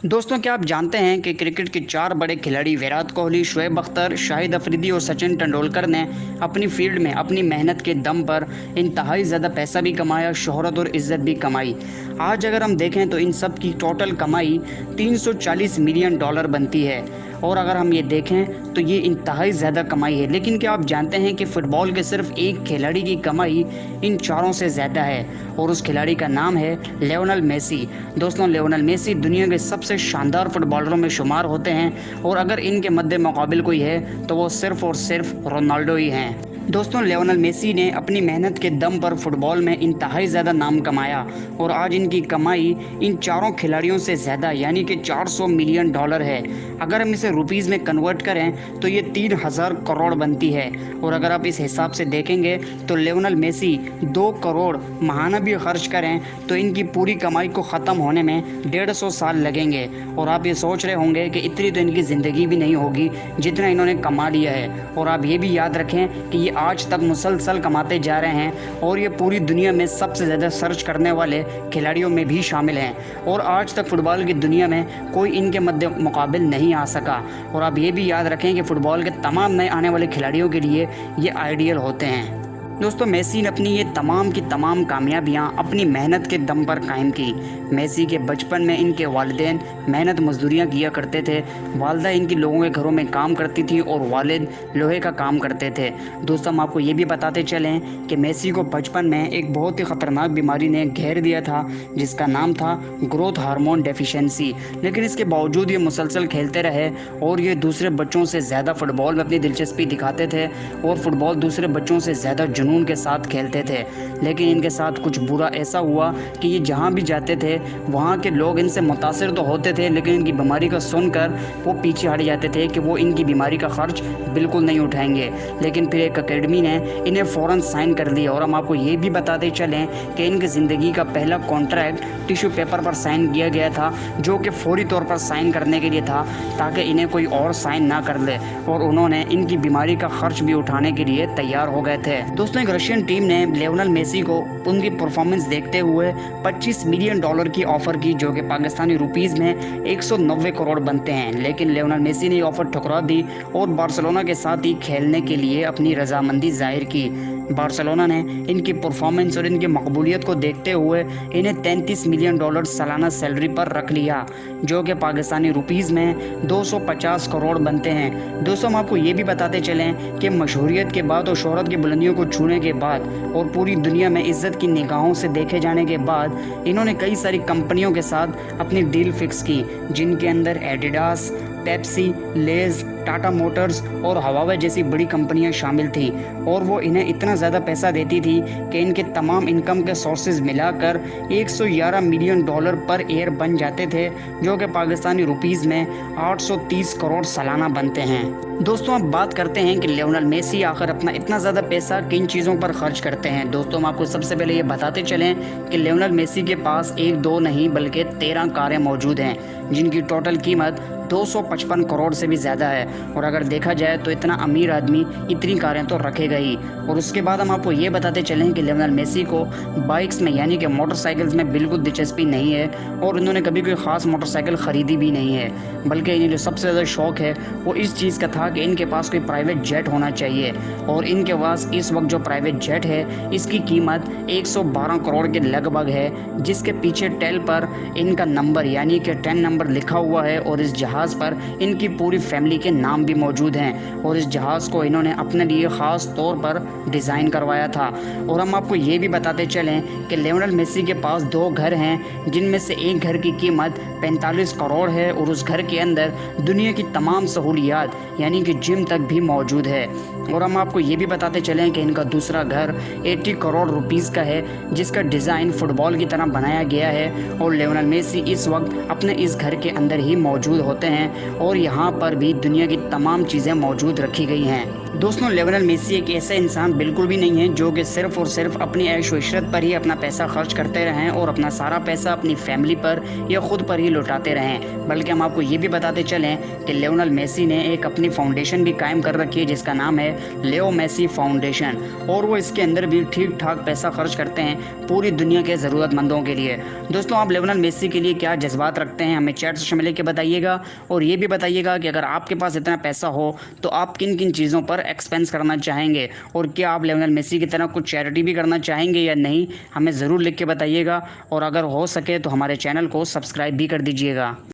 दोस्तों, क्या आप जानते हैं कि क्रिकेट के 4 बड़े खिलाड़ी विराट कोहली, शोएब अख्तर, शाहिद अफरीदी और सचिन तेंदुलकर ने अपनी फील्ड में अपनी मेहनत के दम पर इंतहाई ज़्यादा पैसा भी कमाया, शोहरत और इज़्ज़त भी कमाई। आज अगर हम देखें तो इन सब की टोटल कमाई 340 मिलियन डॉलर बनती है और अगर हम ये देखें तो ये इंतहाई ज़्यादा कमाई है। लेकिन क्या आप जानते हैं कि फ़ुटबॉल के सिर्फ एक खिलाड़ी की कमाई इन चारों से ज़्यादा है और उस खिलाड़ी का नाम है लियोनेल मेसी। दोस्तों, लियोनेल मेसी दुनिया के सबसे शानदार फुटबॉलरों में शुमार होते हैं और अगर इनके मद्दे मुकाबिल कोई है तो वो सिर्फ और सिर्फ रोनाल्डो ही हैं। दोस्तों, लियोनेल मेसी ने अपनी मेहनत के दम पर फुटबॉल में इंतहाई ज़्यादा नाम कमाया और आज इनकी कमाई इन चारों खिलाड़ियों से ज़्यादा यानी कि 400 मिलियन डॉलर है। अगर हम इसे रुपीज़ में कन्वर्ट करें तो ये 3000 करोड़ बनती है और अगर आप इस हिसाब से देखेंगे तो लियोनेल मेसी 2 करोड़ महाना भी खर्च करें तो इनकी पूरी कमाई को ख़त्म होने में 150 साल लगेंगे। और आप ये सोच रहे होंगे कि इतनी तो इनकी ज़िंदगी भी नहीं होगी जितना इन्होंने कमा लिया है। और आप ये भी याद रखें कि ये आज तक मुसलसल कमाते जा रहे हैं और ये पूरी दुनिया में सबसे ज़्यादा सर्च करने वाले खिलाड़ियों में भी शामिल हैं और आज तक फुटबॉल की दुनिया में कोई इनके मद्दे मुकाबिल नहीं आ सका। और आप ये भी याद रखें कि फ़ुटबॉल के तमाम नए आने वाले खिलाड़ियों के लिए ये आइडियल होते हैं। दोस्तों, मेसी ने अपनी ये तमाम की तमाम कामयाबियां अपनी मेहनत के दम पर कायम की। मेसी के बचपन में इनके वालिदैन मेहनत मजदूरियां किया करते थे। वालदा इनकी लोगों के घरों में काम करती थी और वालिद लोहे का काम करते थे। दोस्तों, हम आपको ये भी बताते चलें कि मेसी को बचपन में एक बहुत ही ख़तरनाक बीमारी ने घेर दिया था जिसका नाम था ग्रोथ हार्मोन डेफिशिएंसी। लेकिन इसके बावजूद ये मुसलसल खेलते रहे और ये दूसरे बच्चों से ज़्यादा फ़ुटबॉल में अपनी दिलचस्पी दिखाते थे और फ़ुटबॉल दूसरे बच्चों से ज़्यादा जुनून के साथ खेलते थे। लेकिन इनके साथ कुछ बुरा ऐसा हुआ कि ये जहाँ भी जाते थे वहाँ के लोग इनसे मुतासिर तो होते थे लेकिन इनकी बीमारी को सुनकर वो पीछे हट जाते थे कि वो इनकी बीमारी का खर्च बिल्कुल नहीं उठाएंगे। लेकिन फिर एक अकेडमी ने इन्हें फ़ौरन साइन कर दिया और हम आपको ये भी बताते चलें कि इनकी ज़िंदगी का पहला कॉन्ट्रैक्ट टिश्यू पेपर पर साइन किया गया था जो कि फौरी तौर पर साइन करने के लिए था ताकि इन्हें कोई और साइन ना कर ले और उन्होंने इनकी बीमारी का खर्च भी उठाने के लिए तैयार हो गए थे। दोस्तों, एक रशियन टीम ने लियोनेल मेसी को उनकी परफॉर्मेंस देखते हुए 25 मिलियन डॉलर की ऑफ़र की जो कि पाकिस्तानी रुपीज़ में 190 करोड़ बनते हैं। लेकिन लियोनेल मेसी ने ऑफ़र ठुकरा दी और बार्सिलोना के साथ ही खेलने के लिए अपनी रजामंदी जाहिर की। बार्सिलोना ने इनकी परफॉर्मेंस और इनकी मकबूलियत को देखते हुए इन्हें 33 मिलियन डॉलर सालाना सैलरी पर रख लिया जो कि पाकिस्तानी रुपीज़ में 250 करोड़ बनते हैं। दोस्तों, हम आपको ये भी बताते चलें कि मशहूरियत के बाद और शोहरत की बुलंदियों को छूने के बाद और पूरी दुनिया में इज़्ज़त की निगाहों से देखे जाने के बाद इन्होंने कई सारी कंपनियों के साथ अपनी डील फिक्स की जिनके अंदर एडिडास, पेप्सी, लेज, टाटा मोटर्स और हवावे जैसी बड़ी कंपनियां शामिल थीं और वो इन्हें इतना ज़्यादा पैसा देती थी कि इनके तमाम इनकम के सोर्सेज मिलाकर 111 मिलियन डॉलर पर ईयर बन जाते थे जो कि पाकिस्तानी रुपीज़ में 830 करोड़ सालाना बनते हैं। दोस्तों, अब बात करते हैं कि लियोनेल मेसी आखिर अपना इतना ज़्यादा पैसा किन चीज़ों पर खर्च करते हैं। दोस्तों, हम आपको सबसे पहले ये बताते चलें कि लियोनेल मेसी के पास एक दो नहीं बल्कि 13 कारें मौजूद हैं जिनकी टोटल कीमत 255 करोड़ से भी ज़्यादा है और अगर देखा जाए तो इतना अमीर आदमी इतनी कारें तो रखेगा ही। और उसके बाद हम आपको ये बताते चलें कि लियोनेल मेसी को बाइक्स में यानी कि मोटरसाइकिल्स में बिल्कुल दिलचस्पी नहीं है और उन्होंने कभी कोई ख़ास मोटरसाइकिल ख़रीदी भी नहीं है बल्कि इन्हें जो सबसे ज़्यादा शौक़ है वो इस चीज़ का था कि इनके पास कोई प्राइवेट जेट होना चाहिए और इनके पास इस वक्त जो प्राइवेट जेट है इसकी कीमत 112 करोड़ के लगभग है जिसके पीछे टेल पर इनका नंबर यानी कि 10 नंबर लिखा हुआ है और इस जहाज़ पर इनकी पूरी फैमिली के नाम भी मौजूद हैं और इस जहाज़ को इन्होंने अपने लिए ख़ास तौर पर डिज़ाइन करवाया था। और हम आपको ये भी बताते चलें कि लियोनेल मेसी के पास 2 घर हैं जिनमें से एक घर की कीमत 45 करोड़ है और उस घर के अंदर दुनिया की तमाम सहूलियात यानी कि जिम तक भी मौजूद है। और हम आपको ये भी बताते चलें कि इनका दूसरा घर 80 करोड़ रुपीज़ का है जिसका डिज़ाइन फ़ुटबॉल की तरह बनाया गया है और लियोनेल मेसी इस वक्त अपने इस घर के अंदर ही मौजूद होते हैं और यहाँ पर भी दुनिया की तमाम चीज़ें मौजूद रखी गई हैं। दोस्तों, लियोनेल मेसी एक ऐसा इंसान बिल्कुल भी नहीं है जो कि सिर्फ और सिर्फ अपनी ऐश व इशरत पर ही अपना पैसा खर्च करते रहें और अपना सारा पैसा अपनी फैमिली पर या खुद पर ही लुटाते रहें। बल्कि हम आपको ये भी बताते चलें कि लियोनेल मेसी ने एक अपनी फाउंडेशन भी कायम कर रखी है जिसका नाम है लियो मेसी फाउंडेशन, और वो इसके अंदर भी ठीक ठाक पैसा खर्च करते हैं पूरी दुनिया के ज़रूरतमंदों के लिए। दोस्तों, आप लियोनेल मेसी के लिए क्या जज्बात रखते हैं, हमें चैट सेक्शन में लेके बताइएगा। और ये भी बताइएगा कि अगर आपके पास इतना पैसा हो तो आप किन किन चीज़ों पर एक्सपेंस करना चाहेंगे, और क्या आप लियोनेल मेसी की तरह कुछ चैरिटी भी करना चाहेंगे या नहीं, हमें ज़रूर लिख के बताइएगा। और अगर हो सके तो हमारे चैनल को सब्सक्राइब भी कर दीजिएगा।